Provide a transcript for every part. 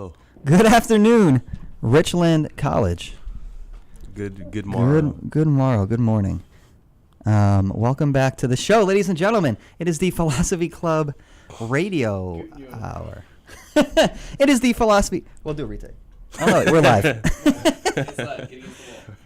Oh, Good afternoon, Richland College. good morrow. Good morrow. Good morning. Welcome back to the show, ladies and gentlemen. It is the Philosophy Club Radio Hour. It is the Philosophy. We'll do a retake. Oh no, we're live.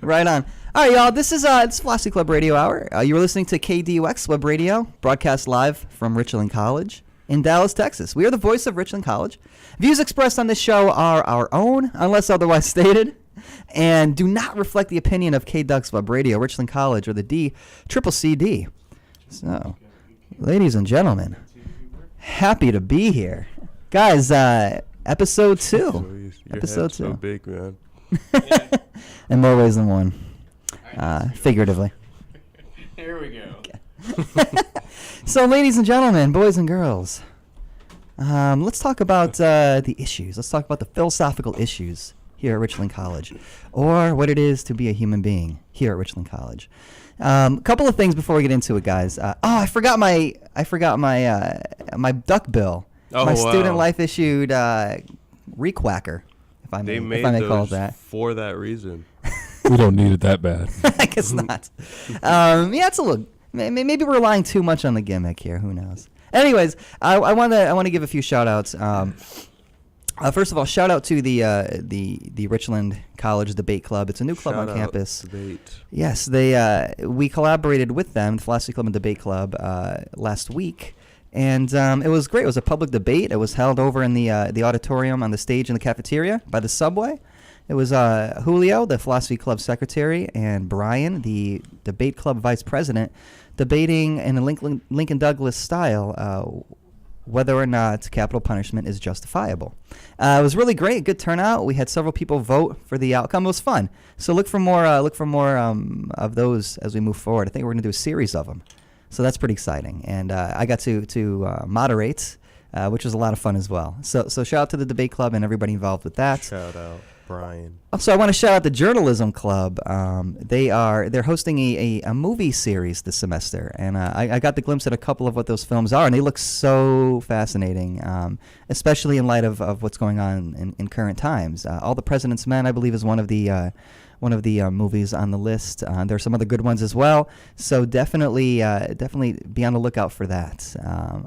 Right on. All right, y'all. This is it's Philosophy Club Radio Hour. You were listening to KDUX Web Radio, broadcast live from Richland College in Dallas, Texas. We are the voice of Richland College. Views expressed on this show are our own, unless otherwise stated, and do not reflect the opinion of KDUX Web Radio, Richland College, or the DCCCD. So, ladies and gentlemen, happy to be here. Guys, episode 2. Your Episode head's so 2. big, man. In more ways than one, figuratively. Here we go. So, ladies and gentlemen, boys and girls, let's talk about the issues. Let's talk about the philosophical issues here at Richland College, or what it is to be a human being here at Richland College. Couple of things before we get into it, guys. I forgot my my duck bill. Oh, my wow. student life issued requacker, if I They may made call it those that. for that reason. We don't need it that bad. I guess not. Yeah, it's a little. Maybe we're relying too much on the gimmick here. Who knows? Anyways, I want to give a few shout outs. First of all, shout out to the Richland College Debate Club. It's a new club Shout on out campus. Debate. Yes, we collaborated with them, the Philosophy Club and Debate Club, last week, and it was great. It was a public debate. It was held over in the auditorium on the stage in the cafeteria by the subway. It was Julio, the Philosophy Club secretary, and Brian, the Debate Club vice president, debating in a Lincoln Douglas style whether or not capital punishment is justifiable. It was really great, good turnout. We had several people vote for the outcome. It was fun. So look for more of those as we move forward. I think we're going to do a series of them. So that's pretty exciting. And I got to moderate, which was a lot of fun as well. So shout out to the Debate Club and everybody involved with that. Shout out Brian. Also, I want to shout out the Journalism Club. They're hosting a movie series this semester, and I got the glimpse at a couple of what those films are, and they look so fascinating, especially in light of what's going on in current times. All the President's Men, I believe, is one of the movies on the list. There are some other good ones as well, so definitely be on the lookout for that.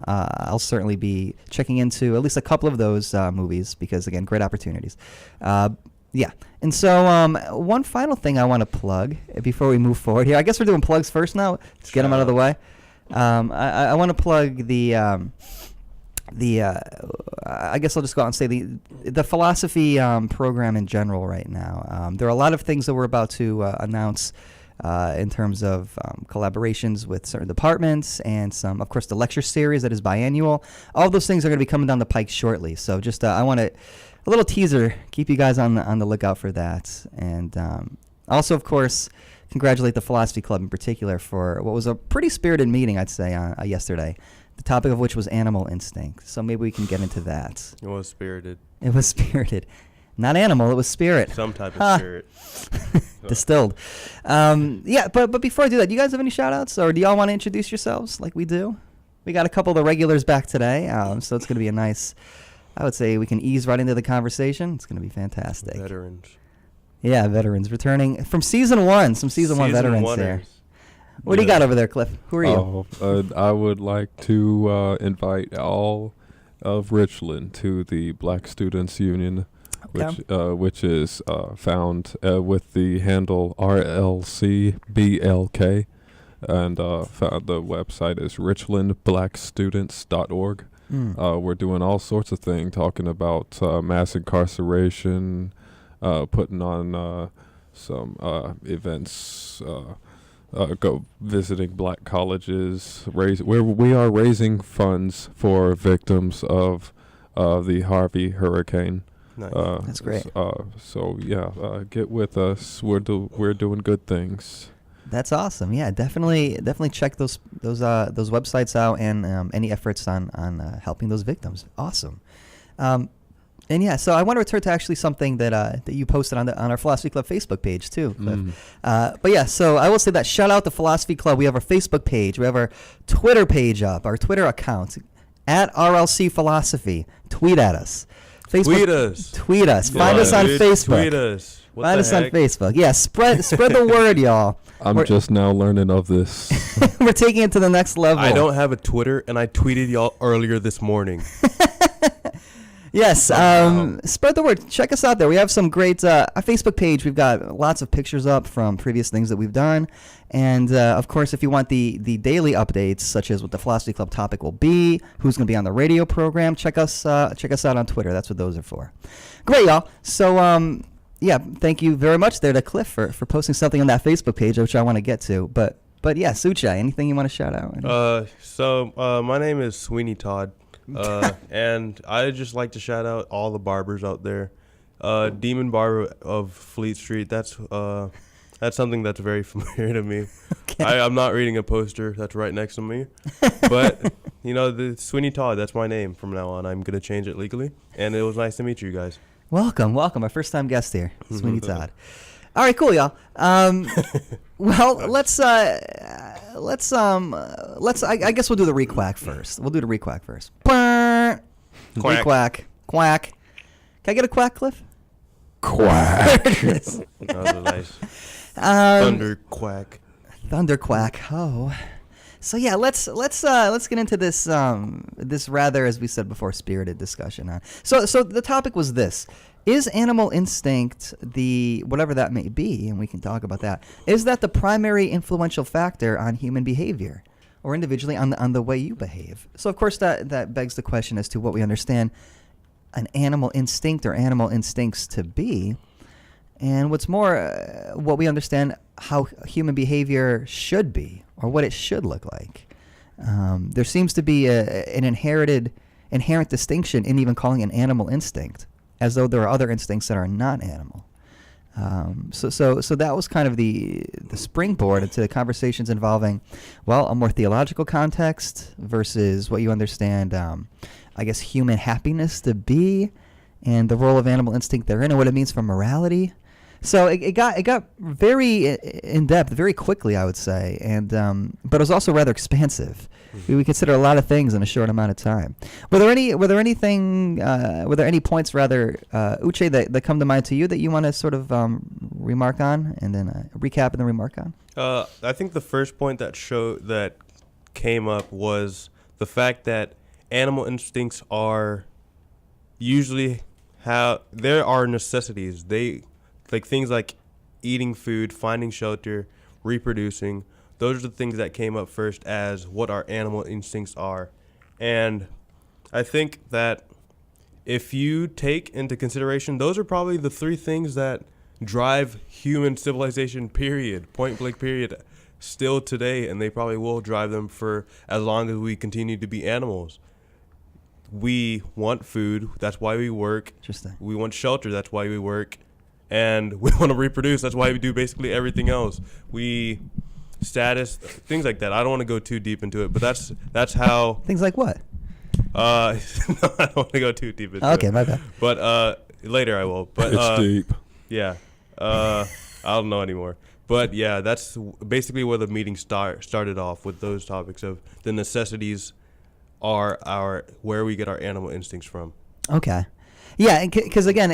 I'll certainly be checking into at least a couple of those movies because, again, great opportunities. Yeah, and so one final thing I want to plug before we move forward here. I guess we're doing plugs first now. Let's get them out of the way. I want to plug I guess I'll just go out and say the philosophy program in general right now. There are a lot of things that we're about to announce in terms of collaborations with certain departments and some, of course, the lecture series that is biannual. All those things are going to be coming down the pike shortly. So just I want to a little teaser. Keep you guys on the lookout for that. And also, of course, congratulate the Philosophy Club in particular for what was a pretty spirited meeting, I'd say, yesterday. The topic of which was animal instinct. So maybe we can get into that. It was spirited. It was spirited. Not animal, it was spirit. Some type of spirit. Distilled. Yeah, but before I do that, do you guys have any shout-outs? Or do y'all want to introduce yourselves like we do? We got a couple of the regulars back today, so it's going to be a nice, I would say we can ease right into the conversation. It's going to be fantastic. Veterans. Yeah, veterans returning from Season 1. Some Season 1 veterans oneers. there. What do you got over there, Cliff? Who are you? I would like to invite all of Richland to the Black Students Union, Okay. which is found with the handle RLCBLK, and the website is richlandblackstudents.org. We're doing all sorts of things, talking about mass incarceration, putting on some events, go visiting black colleges, we are raising funds for victims of the Harvey hurricane. Nice. That's great. Get with us. We're doing good things. That's awesome. Yeah, definitely check those websites out and any efforts on helping those victims. Awesome. And yeah, so I want to return to actually something that you posted on our Philosophy Club Facebook page too, Cliff. But yeah, so I will say that shout out to Philosophy Club. We have our Facebook page, we have our Twitter page up, our Twitter account at RLC Philosophy. Tweet at us. Facebook. Tweet us. Tweet us. Come Find us on dude. Facebook. Tweet us. What Find the us on heck? Facebook. Yeah, spread the word, y'all. I'm We're- just now learning of this. We're taking it to the next level. I don't have a Twitter, and I tweeted y'all earlier this morning. Yes, Wow. spread the word. Check us out there. We have some great our Facebook page. We've got lots of pictures up from previous things that we've done, and of course, if you want the daily updates, such as what the Philosophy Club topic will be, who's going to be on the radio program, check us out on Twitter. That's what those are for. Great, y'all. So yeah, thank you very much there to Cliff for posting something on that Facebook page, which I want to get to. But yeah, Suchai, anything you want to shout out? So my name is Sweeney Todd, and I just like to shout out all the barbers out there. Demon Barber of Fleet Street. That's something that's very familiar to me. Okay. I'm not reading a poster that's right next to me, but the Sweeney Todd. That's my name from now on. I'm gonna change it legally, and it was nice to meet you guys. Welcome. Our first time guest here, Sweeney Todd. All right, cool, y'all. Well, let's. I guess we'll do the requack first. Quack. Requack. Quack. Can I get a quack, Cliff? Quack. There it is. That was nice. Thunder. Thunderquack. Thunderquack. Oh. So yeah, let's get into this this rather, as we said before, spirited discussion. So the topic was this: is animal instinct, the whatever that may be, and we can talk about that, is that the primary influential factor on human behavior, or individually on the way you behave? So of course that begs the question as to what we understand an animal instinct or animal instincts to be, and what's more, what we understand how human behavior should be, or what it should look like. There seems to be an inherent distinction in even calling an animal instinct, as though there are other instincts that are not animal. So that was kind of the springboard into the conversations involving, well, a more theological context versus what you understand, I guess, human happiness to be, and the role of animal instinct therein, and what it means for morality. So it got very in depth very quickly, I would say, and but it was also rather expansive. We consider a lot of things in a short amount of time. Were there any points rather, Uche, that come to mind to you that you want to sort of remark on, and then recap and then remark on? I think the first point that came up was the fact that animal instincts are usually there are necessities. Like things like eating food, finding shelter, reproducing. Those are the things that came up first as what our animal instincts are. And I think that if you take into consideration, those are probably the three things that drive human civilization, period, point blank period, still today. And they probably will drive them for as long as we continue to be animals. We want food. That's why we work. Interesting. We want shelter. That's why we work. And we want to reproduce. That's why we do basically everything else. Status, things like that. I don't want to go too deep into it, but that's how. Things like what? No, I don't want to go too deep into it. Okay, my bad. But later I will. But It's deep. yeah, I don't know anymore. But yeah, that's basically where the meeting started off, with those topics of the necessities are where we get our animal instincts from. Okay. Yeah, because again,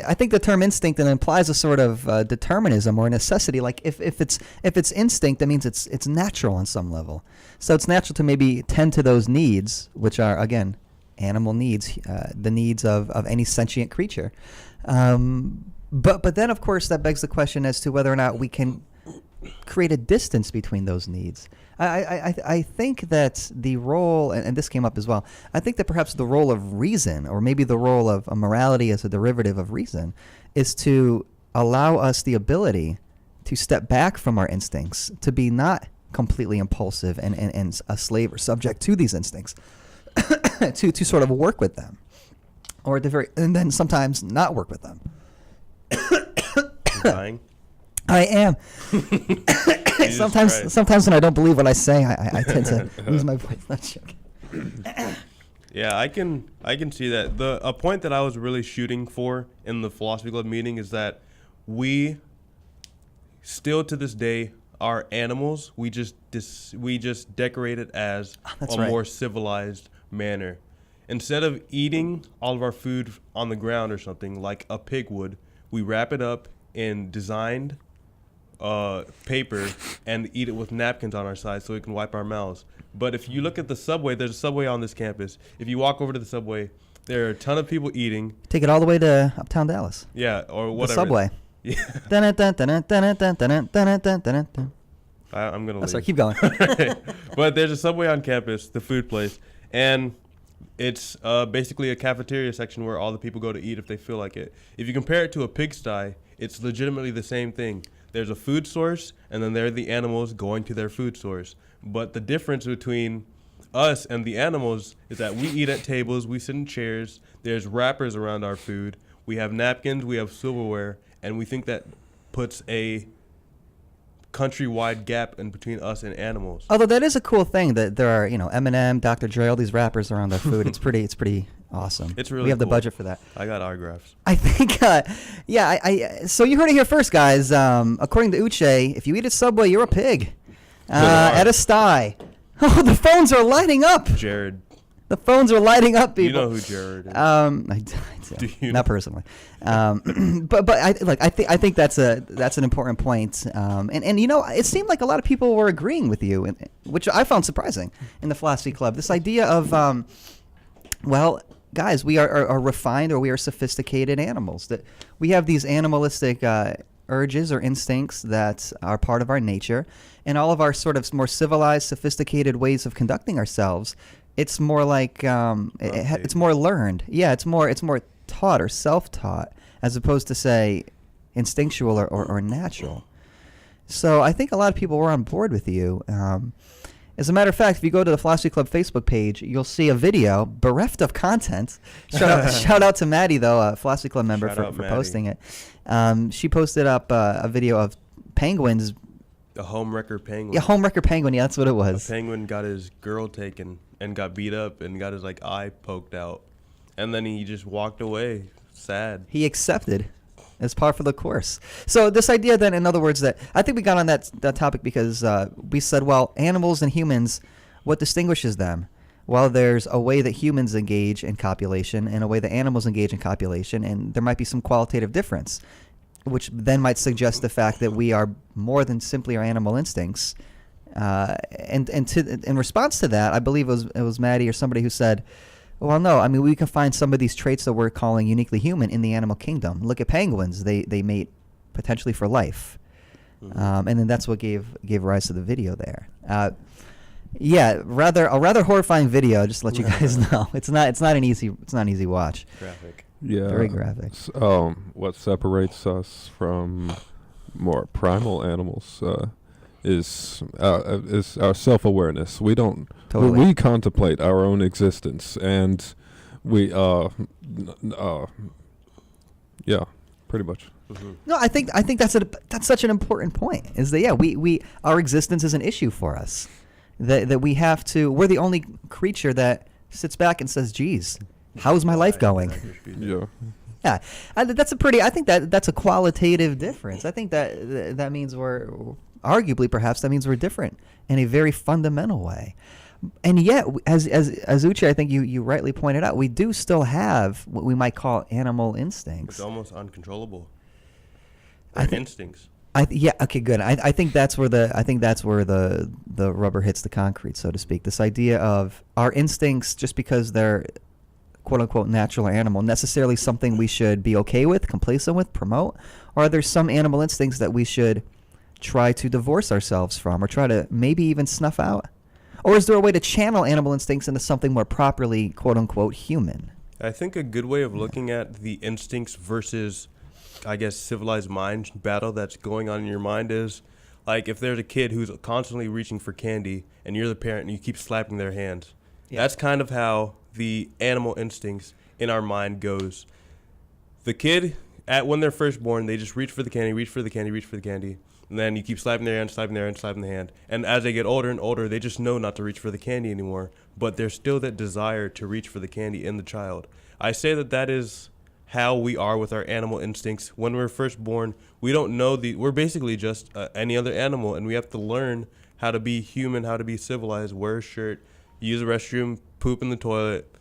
I think the term instinct implies a sort of determinism or necessity. Like if it's instinct, that means it's natural on some level. So it's natural to maybe tend to those needs, which are again animal needs, the needs of any sentient creature. But then of course that begs the question as to whether or not we can create a distance between those needs. I think that the role, and this came up as well, I think that perhaps the role of reason, or maybe the role of a morality as a derivative of reason, is to allow us the ability to step back from our instincts, to be not completely impulsive and a slave or subject to these instincts, to sort of work with them, or at the and then sometimes not work with them. Dying. I am. Jesus Christ. Sometimes when I don't believe what I say, I tend to lose my voice. Not joking. Yeah, I can see that. A point that I was really shooting for in the Philosophy Club meeting is that we still to this day are animals. We just decorate it as a right. more civilized manner. instead of eating all of our food on the ground or something like a pig would, we wrap it up in designed paper and eat it with napkins on our side so we can wipe our mouths. But if you look at the subway, there's a subway on this campus. If you walk over to the subway, there are a ton of people eating. Take it all the way to Uptown Dallas. Yeah, or whatever. The subway. Yeah. I'm going to leave. Sorry, keep going. But there's a subway on campus, the food place, and it's basically a cafeteria section where all the people go to eat if they feel like it. If you compare it to a pigsty, it's legitimately the same thing. There's a food source, and then there are the animals going to their food source. But the difference between us and the animals is that we eat at tables, we sit in chairs, there's wrappers around our food, we have napkins, we have silverware, and we think that puts a countrywide gap in between us and animals. Although that is a cool thing that there are, Eminem, Dr. Dre, all these rappers around our food. It's pretty awesome. It's really We have the cool. budget for that. I got autographs. I think, so you heard it here first, guys. According to Uche, if you eat at Subway, you're a pig. At a sty. Oh, the phones are lighting up. Jared, The phones are lighting up, people. you know who Jared is. I Do you not know? personally, but I think that's an important point, and it seemed like a lot of people were agreeing with you, which I found surprising in the Philosophy Club. This idea of, guys, we are refined or we are sophisticated animals. That we have these animalistic urges or instincts that are part of our nature, and all of our sort of more civilized, sophisticated ways of conducting ourselves. It's more like it's more learned. Yeah, it's more taught or self-taught as opposed to say instinctual or natural. So I think a lot of people were on board with you. As a matter of fact, if you go to the Philosophy Club Facebook page, you'll see a video bereft of content. Shout out to Maddie, though, a Philosophy Club member, Shout for out Maddie. posting it. She posted up a video of penguins. A homewrecker penguin. Yeah, homewrecker penguin. Yeah, that's what it A was. penguin got his girl taken and got beat up and got his eye poked out, and then he just walked away, sad. He accepted as par for the course. So this idea then, in other words, that I think we got on that topic because we said, well, animals and humans, what distinguishes them? Well, there's a way that humans engage in copulation and a way that animals engage in copulation, and there might be some qualitative difference, which then might suggest the fact that we are more than simply our animal instincts. And in response to that, I believe it was Maddie or somebody who said, well, no, I mean, we can find some of these traits that we're calling uniquely human in the animal kingdom. Look at penguins. They mate potentially for life. Mm-hmm. And then that's what gave rise to the video there. Yeah, a rather horrifying video, just to let you guys know. It's not an easy watch. Graphic. Yeah. Very graphic. What separates us from more primal animals is our self-awareness. We don't. Totally. We contemplate our own existence, and we yeah, pretty much. Mm-hmm. No, I think that's such an important point. Is that we our existence is an issue for us. That we have to. We're the only creature that sits back and says, "Geez, how's my life going?" Yeah. Yeah, I think that's a qualitative difference. I think that means arguably perhaps that means we're different in a very fundamental way. And yet, as Uche, I think you rightly pointed out, we do still have what we might call animal instincts. It's almost uncontrollable. I They're think- instincts. Okay, good. I think that's where the rubber hits the concrete, so to speak. This idea of our instincts, just because they're quote unquote natural or animal, necessarily something we should be okay with, complacent with, promote, or are there some animal instincts that we should try to divorce ourselves from, or try to maybe even snuff out? Or is there a way to channel animal instincts into something more properly quote unquote human? I think a good way of looking at the instincts versus, I guess, civilized mind battle that's going on in your mind is, like, if there's a kid who's constantly reaching for candy and you're the parent and you keep slapping their hands. Yeah. That's kind of how the animal instincts in our mind goes. The kid, when they're first born, they just reach for the candy, and then you keep slapping their hand, slapping the hand. And as they get older and older, they just know not to reach for the candy anymore, but there's still that desire to reach for the candy in the child. I say that is how we are with our animal instincts. When we're first born, we don't know we're basically just any other animal, and we have to learn how to be human, how to be civilized, wear a shirt, use a restroom, poop in the toilet,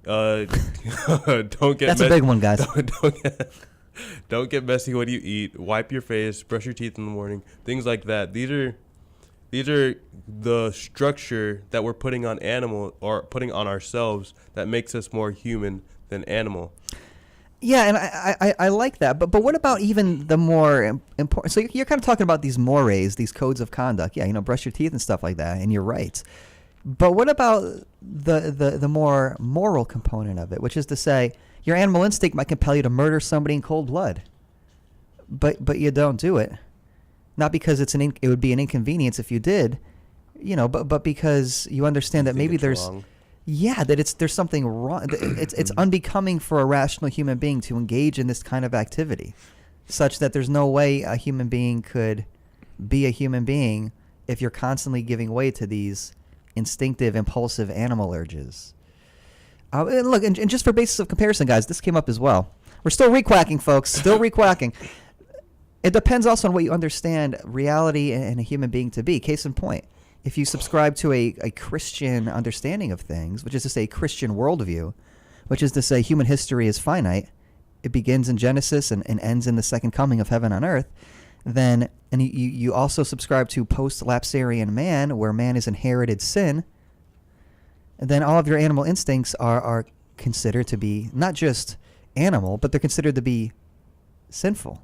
Don't get That's a big one, guys. Don't get messy when you eat. Wipe your face. Brush your teeth in the morning. Things like that. These are the structure that we're putting on animal or putting on ourselves that makes us more human than animal. Yeah, and I like that. But what about even the more important? So you're kind of talking about these mores, these codes of conduct. Yeah, brush your teeth and stuff like that. And you're right. But what about the more moral component of it, which is to say, your animal instinct might compel you to murder somebody in cold blood, but you don't do it, not because it would be an inconvenience if you did, but because you understand that maybe there's wrong. Yeah, that there's something wrong. It's unbecoming for a rational human being to engage in this kind of activity, such that there's no way a human being could be a human being if you're constantly giving way to these instinctive, impulsive animal urges. And look, and just for basis of comparison, guys, this came up as well. We're still re-quacking, folks. Still re-quacking. It depends also on what you understand reality and a human being to be. Case in point, if you subscribe to a Christian understanding of things, which is to say Christian worldview, which is to say human history is finite, it begins in Genesis and ends in the second coming of heaven on earth, then, and you also subscribe to post-lapsarian man, where man is inherited sin, then all of your animal instincts are considered to be not just animal, but they're considered to be sinful,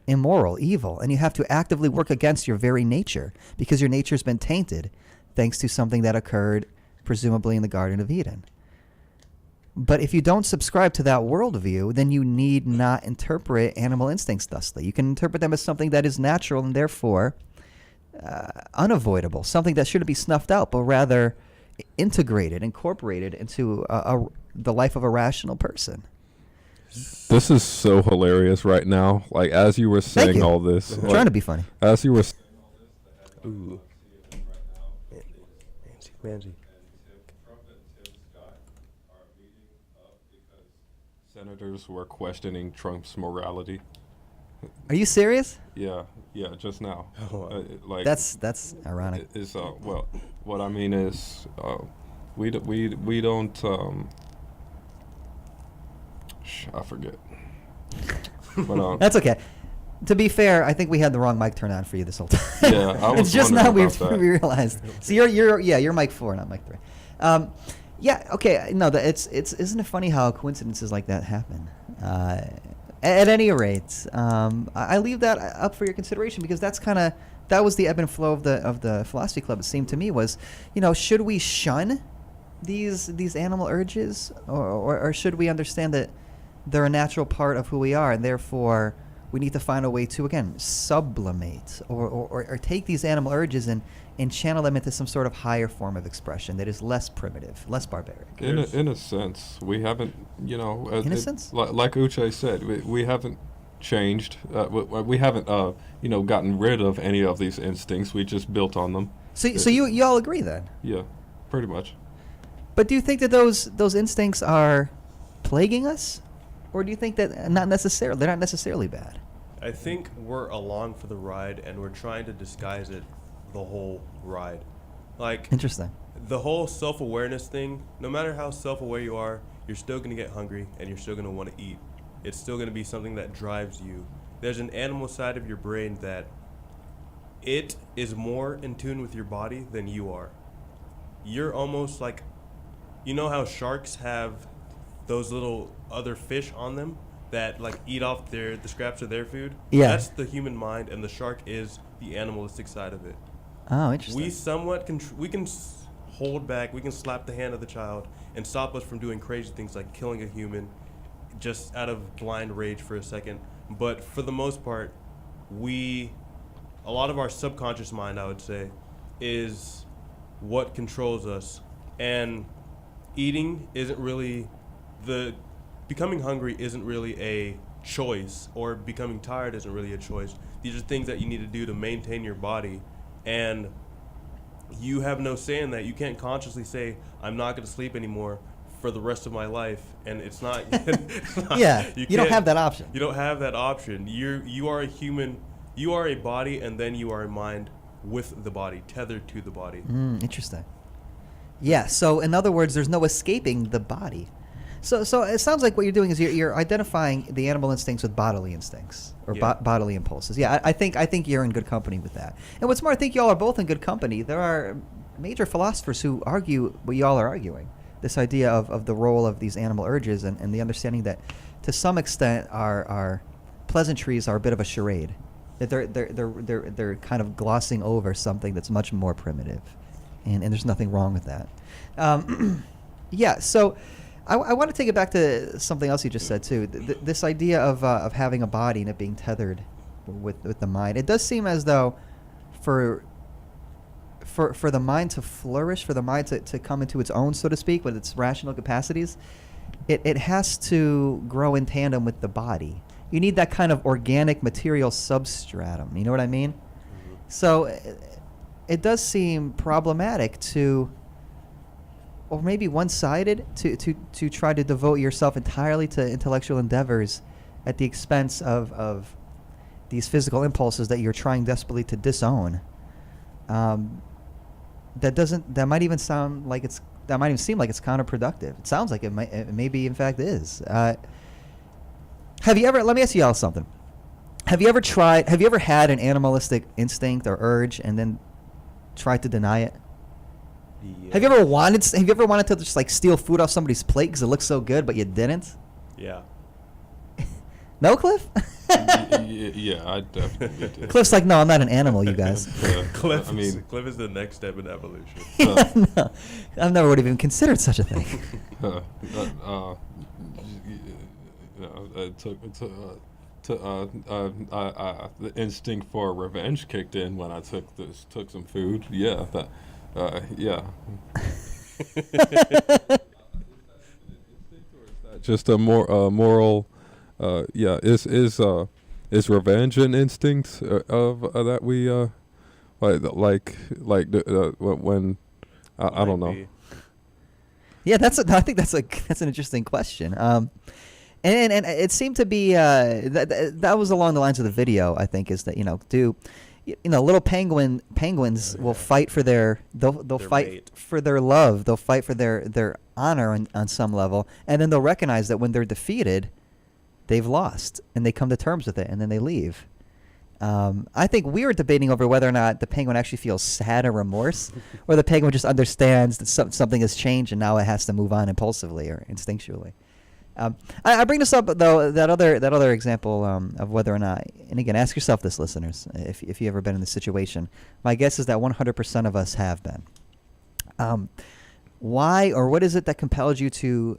immoral, evil, and you have to actively work against your very nature because your nature's been tainted thanks to something that occurred presumably in the Garden of Eden. But if you don't subscribe to that worldview, then you need not interpret animal instincts thusly. You can interpret them as something that is natural and therefore unavoidable, something that shouldn't be snuffed out, but rather integrated, incorporated into the life of a rational person. This is so hilarious right now. Like, as you were saying all this. I'm trying to be funny. As you were... Ooh. Manzy. Senators were questioning Trump's morality. Are you serious? Yeah, just now. Like That's ironic. Is well, what I mean is, we don't. I forget. But, That's okay. To be fair, I think we had the wrong mic turned on for you this whole time. Yeah, I was it's just now we about that. realized. So you're mic 4, not mic 3. Yeah, okay. No, it's isn't it funny how coincidences like that happen? At any rate, I leave that up for your consideration because that was the ebb and flow of the philosophy club. It seemed to me was, should we shun these animal urges, or should we understand that they're a natural part of who we are, and therefore we need to find a way to again sublimate or take these animal urges and channel them into some sort of higher form of expression that is less primitive, less barbaric. In a sense, we haven't, in a sense, like Uche said, we haven't changed. We haven't, gotten rid of any of these instincts. We just built on them. So you all agree then? Yeah, pretty much. But do you think that those instincts are plaguing us, or do you think that they're not necessarily bad? I think we're along for the ride, and we're trying to disguise it the whole ride. Like, interesting. The whole self-awareness thing, no matter how self-aware you are, you're still going to get hungry, and you're still going to want to eat. It's still going to be something that drives you. There's an animal side of your brain that it is more in tune with your body than you are. You're almost like, how sharks have those little other fish on them that like eat off the scraps of their food? Yeah. That's the human mind, and the shark is the animalistic side of it. Oh, interesting. We somewhat we can hold back, we can slap the hand of the child and stop us from doing crazy things like killing a human just out of blind rage for a second. But for the most part, a lot of our subconscious mind, I would say, is what controls us. And eating isn't really becoming hungry isn't really a choice, or becoming tired isn't really a choice. These are things that you need to do to maintain your body, and you have no say in that. You can't consciously say, I'm not going to sleep anymore for the rest of my life, and it's not. Yeah, you don't have that option. You don't have that option. You are a human. You are a body, and then you are a mind with the body, tethered to the body. Interesting. Yeah, so in other words, there's no escaping the body. So it sounds like what you're doing is you're identifying the animal instincts with bodily instincts or Yeah. bodily impulses. Yeah, I think you're in good company with that. And what's more, I think y'all are both in good company. There are major philosophers who argue what y'all are arguing. This idea of the role of these animal urges and the understanding that, to some extent, our pleasantries are a bit of a charade. That they're kind of glossing over something that's much more primitive, and there's nothing wrong with that. Yeah. So. I want to take it back to something else you just said too. This idea of having a body and it being tethered with the mind. It does seem as though for the mind to flourish, for the mind to come into its own, so to speak, with its rational capacities, it has to grow in tandem with the body. You need that kind of organic material substratum. You know what I mean? Mm-hmm. So it does seem problematic to, or maybe one-sided, to try to devote yourself entirely to intellectual endeavors at the expense of these physical impulses that you're trying desperately to disown. That might even seem like it's counterproductive. It sounds like it maybe in fact is. Have you ever? Let me ask you all something. Have you ever had an animalistic instinct or urge and then tried to deny it? Yeah. Have you ever wanted to just like steal food off somebody's plate because it looks so good, but you didn't? Yeah. No, Cliff? Yeah, I definitely did. Cliff's like, no, I'm not an animal, you guys. Cliff, I mean, Cliff is the next step in evolution. Yeah, no, I've never would have even considered such a thing. The instinct for revenge kicked in when I took some food. Yeah, yeah. Just a moral. Yeah, is revenge an instinct of that we when I don't know. Might be. Yeah, I think that's an interesting question. And it seemed to be that was along the lines of the video. I think is that little penguins will fight for they'll fight mate. for their love. They'll fight for their honor on some level, and then they'll recognize that when they're defeated, they've lost, and they come to terms with it, and then they leave. I think we were debating over whether or not the penguin actually feels sad or remorse, or the penguin just understands that something has changed and now it has to move on impulsively or instinctually. I bring this up though, that other example of whether or not, and again, ask yourself this, listeners, if you've ever been in this situation. My guess is that 100% of us have been. Why or what is it that compelled you to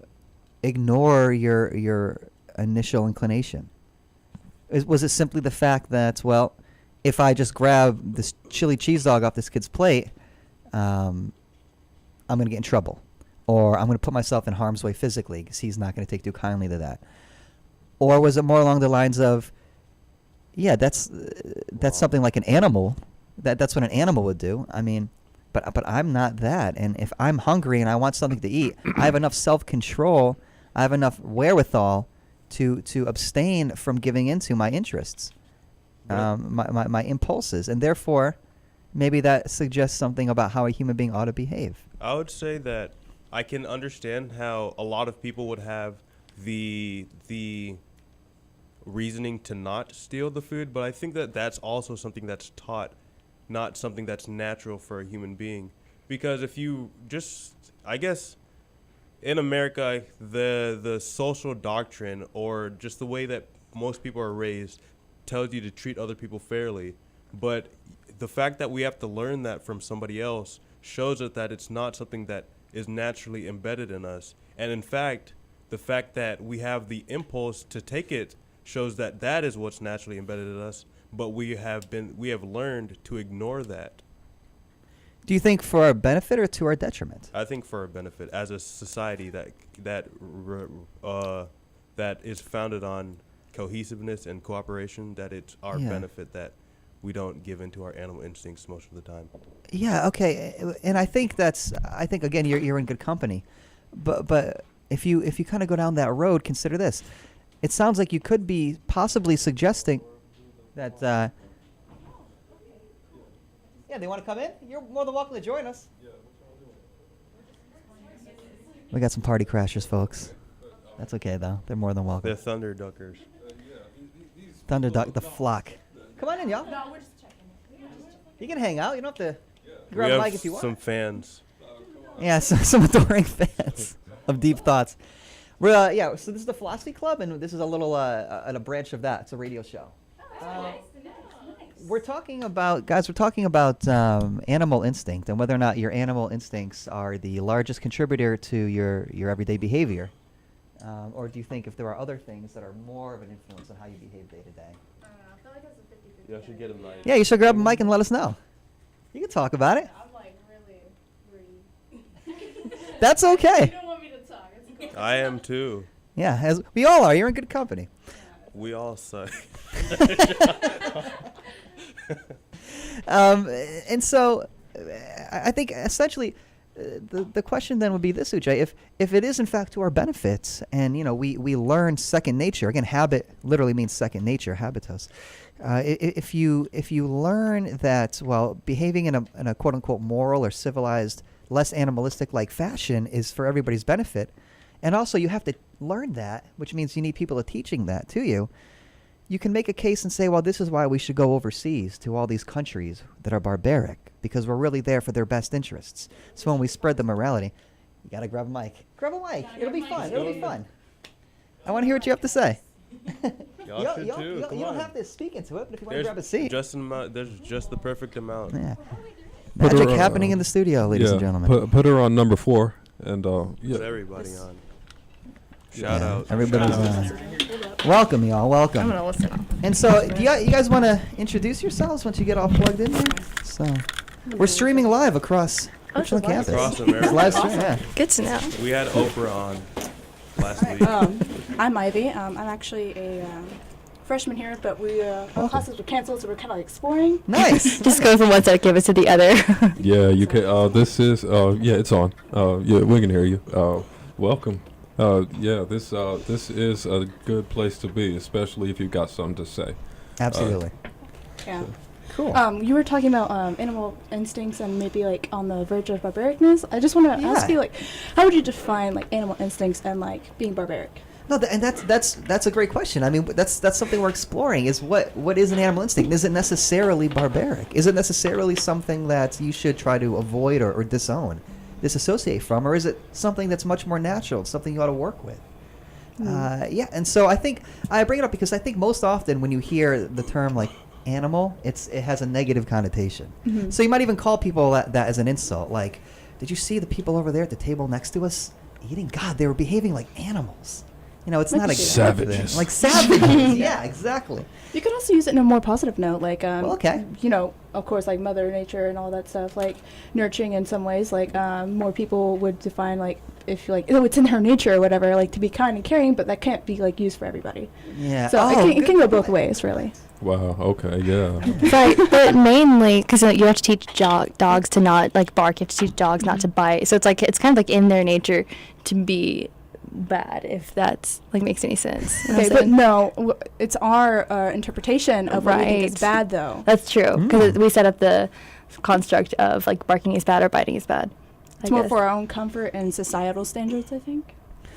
ignore your initial inclination? Was it simply the fact that, well, if I just grab this chili cheese dog off this kid's plate, I'm going to get in trouble? Or I'm going to put myself in harm's way physically because he's not going to take too kindly to that? Or was it more along the lines of, yeah, that's something like an animal. That's what an animal would do. I mean, but I'm not that. And if I'm hungry and I want something to eat, I have enough self-control, I have enough wherewithal to abstain from giving into my interests, my impulses, and therefore, maybe that suggests something about how a human being ought to behave. I would say that I can understand how a lot of people would have the reasoning to not steal the food, but I think that that's also something that's taught, not something that's natural for a human being. Because if you just, I guess, in America, the social doctrine or just the way that most people are raised tells you to treat other people fairly. But the fact that we have to learn that from somebody else shows us that it's not something that is naturally embedded in us. And in fact, the fact that we have the impulse to take it shows that that is what's naturally embedded in us. But we have learned to ignore that. Do you think for our benefit or to our detriment? I think for a benefit as a society that is founded on cohesiveness and cooperation, that it's our benefit that we don't give into our animal instincts most of the time. Yeah, okay. And I think again you're in good company. But if you kind of go down that road, consider this. It sounds like you could be possibly suggesting that yeah, they want to come in? You're more than welcome to join us. We got some party crashers, folks. That's okay though. They're more than welcome. They're thunder duckers. Thunder Duck, the flock. Come on in, y'all. No, we're just checking. You can hang out. You don't have to We grab a have mic if you want. some fans. Yeah, some adoring fans of Deep Thoughts. We're, yeah, so this is the Philosophy Club, and this is a little a branch of that. It's a radio show. We're talking about, guys, animal instinct and whether or not your animal instincts are the largest contributor to your everyday behavior. Or do you think if there are other things that are more of an influence on how you behave day to day? I feel like it's a 50-50. You should get a mic. Yeah, you should grab a mic and let us know. You can talk about it. I'm like really rude. That's You okay. don't want me to talk. It's okay. I am too. Yeah, as we all are. You're in good company. We all suck. And so, I think essentially, the question then would be this, Ujay: if it is in fact to our benefits, and we learn second nature. Again, habit literally means second nature, habitus. If you learn that behaving in a quote unquote moral or civilized, less animalistic like fashion is for everybody's benefit, and also you have to learn that, which means you need people teaching that to you. You can make a case and say, well, this is why we should go overseas to all these countries that are barbaric, because we're really there for their best interests. So when we spread the morality, you got to grab a mic. Grab a mic. It'll be fun. It'll be fun. I want to hear what you have to say. Y'all should too. You Come don't on. have to speak into it, but if you want to grab a seat. There's just the perfect amount. Yeah. Put Magic her, happening in the studio, ladies and gentlemen. Put her on number 4, and Put yeah. everybody on. Shout out. Everybody's Shout out. welcome, y'all. Welcome. I'm gonna listen. And so, do you guys want to introduce yourselves once you get all plugged in there? So, we're streaming live across Richland live? campus. Across It's America. live stream, yeah. Good to know. We had Oprah on last week. I'm Ivy. I'm actually a freshman here, but our classes were canceled, so we're kind of like exploring. Nice. Just go from one side of campus to the other. Yeah, you can. This is. Yeah, it's on. Yeah, we can hear you. Welcome. Yeah, this is a good place to be, especially if you've got something to say. Absolutely. Yeah. Cool. You were talking about animal instincts and maybe like on the verge of barbaricness. I just want to ask Yeah. you, like, how would you define like animal instincts and like being barbaric? No, and that's a great question. I mean, that's something we're exploring. Is what is an animal instinct? Is it necessarily barbaric? Is it necessarily something that you should try to avoid or disown, disassociate from, or is it something that's much more natural? It's something you ought to work with. Yeah, and so I think I bring it up because I think most often when you hear the term like animal, it has a negative connotation. Mhm. So you might even call people that as an insult. Like, did you see the people over there at the table next to us eating? God, they were behaving like animals. It's Like not a you good Savages. thing. Like savages. Yeah, exactly. You could also use it in a more positive note, like, Well, okay. Of course, like Mother Nature and all that stuff, like nurturing in some ways, like more people would define, like, if you're like, oh, it's in her nature or whatever, like to be kind and caring, but that can't be like used for everybody. Yeah. So Oh, it can good go both point. ways, really. Wow. Okay. Yeah. Right, but mainly because you have to teach dogs to not like bark. You have to teach dogs not to bite. So it's kind of like in their nature to be bad, if that's like makes any sense. You know what Okay, I'm but saying? no, it's our interpretation of what we think is Right. bad, though. That's true because Mm. we set up the construct of like barking is bad or biting is bad. It's more for our own comfort and societal standards, I think.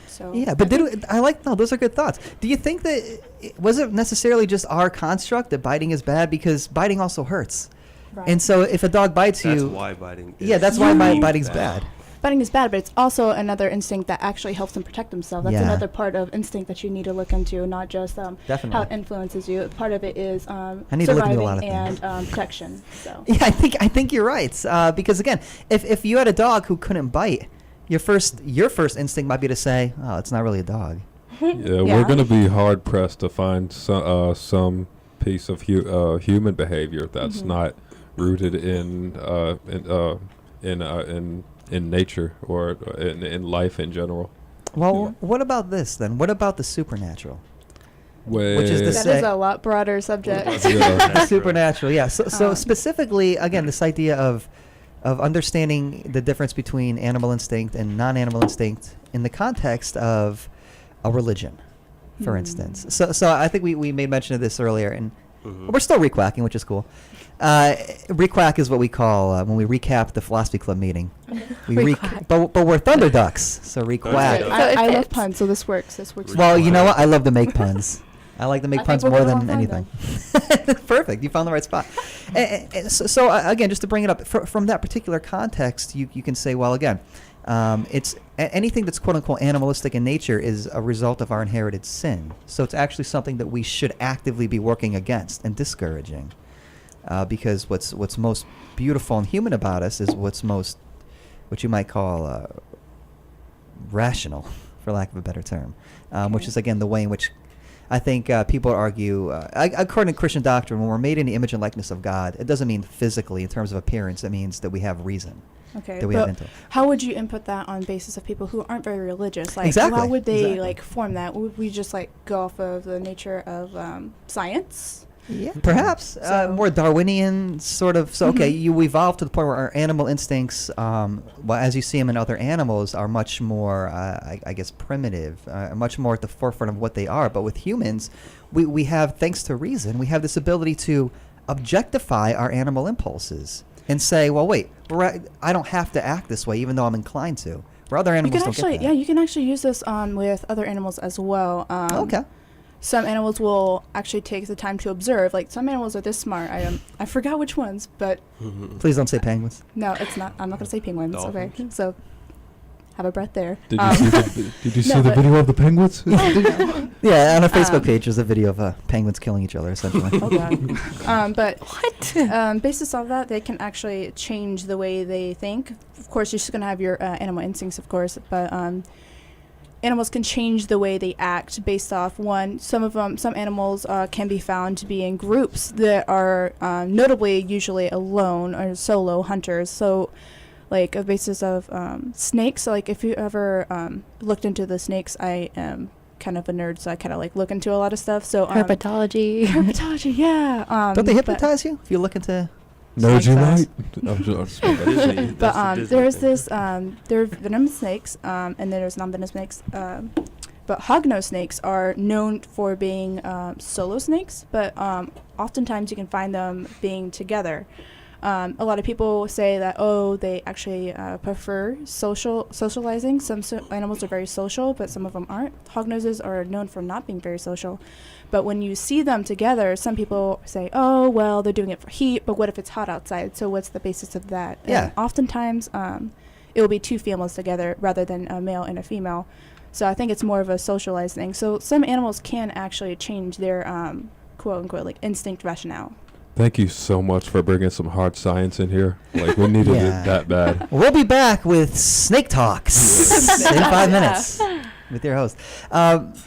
So Yeah, but those are good thoughts. Do you think that was it necessarily just our construct that biting is bad, because biting also hurts? Right. And so if a dog bites That's you, why biting. yeah, is that's why so biting's bad. biting is bad, but it's also another instinct that actually helps them protect themselves. That's Yeah. another part of instinct that you need to look into, not just how Definitely. it influences you. Part of it is I need to look into a surviving lot of and things. protection. So Yeah, I think you're right. Because again, if you had a dog who couldn't bite, your first instinct might be to say, "Oh, it's not really a dog." Yeah, we're gonna be hard pressed to find some piece of human behavior that's Mhm. not rooted in nature or in life in general. Well, what about this then? What about the supernatural? Which is the that say- is a lot broader subject. Yeah. The supernatural, yeah. So Um, specifically, again, this idea of understanding the difference between animal instinct and non-animal instinct in the context of a religion, for Hmm. instance. So I think we made mention of this earlier, and We're still requacking, which is cool. Requack is what we call when we recap the philosophy club meeting. We Requack. but we're Thunder Ducks, so requack. Okay. I it love fits. puns, so this works. This works. Well, you know what? I love to make puns. I like to make I puns think we'll more get than along anything. Perfect. You found the right spot. Again, just to bring it up from that particular context, you can say, well, again, it's anything that's quote unquote animalistic in nature is a result of our inherited sin. So it's actually something that we should actively be working against and discouraging, because what's most beautiful and human about us is what you might call rational, for lack of a better term, which is again the way in which I think people argue, according to Christian doctrine, when we're made in the image and likeness of God, it doesn't mean physically in terms of appearance. It means that we have reason. Okay, That we have but intellect. how would you input that on basis of people who aren't very religious? Like, Exactly, how would they exactly. like form that? Would we just like go off of the nature of science? Yeah, perhaps So- more Darwinian sort of. So okay, Mhm. you evolve to the point where our animal instincts, well, as you see them in other animals, are much more, I guess, primitive, much more at the forefront of what they are. But with humans, we have, thanks to reason, we have this ability to objectify our animal impulses and say, well, wait, I don't have to act this way, even though I'm inclined to. Where other You animals can don't actually, get that. yeah, you can actually use this with other animals as well. Okay. Some animals will actually take the time to observe. Like some animals are this smart. I forgot which ones, but Please don't say penguins. no, it's not. I'm not gonna say penguins. Okay, Dolphins. so have a breath there. Did you see no, the but- video of the penguins? Yeah, on our Facebook Um, page, there's a video of penguins killing each other, essentially. Oh god. But What? basis of that, they can actually change the way they think. Of course, you're just gonna have your animal instincts, of course, but animals can change the way they act based off some animals can be found to be in groups that are notably usually alone or solo hunters. So like a basis of snakes, so like if you ever looked into the snakes, I am kind of a nerd, so I kind of like look into a lot of stuff. So Herpetology. herpetology, yeah. Don't they but- hypnotize you if you look into? No, you Fast. might. I'm sure. Disney. But That's the Disney there's thing. this there are venomous snakes and then there's non-venomous snakes. But hognose snakes are known for being solo snakes, but oftentimes you can find them being together. A lot of people say that they actually prefer socializing. Some animals are very social, but some of them aren't. Hognoses are known for not being very social. But when you see them together, some people say, oh, well, they're doing it for heat, but what if it's hot outside? So what's the basis of that? Yeah. And oftentimes, it will be two females together rather than a male and a female. So I think it's more of a socialized thing. So some animals can actually change their quote-unquote like instinct rationale. Thank you so much for bringing some hard science in here. Like, we needed Yeah. it that bad. We'll be back with Snake Talks in 5 minutes with your host.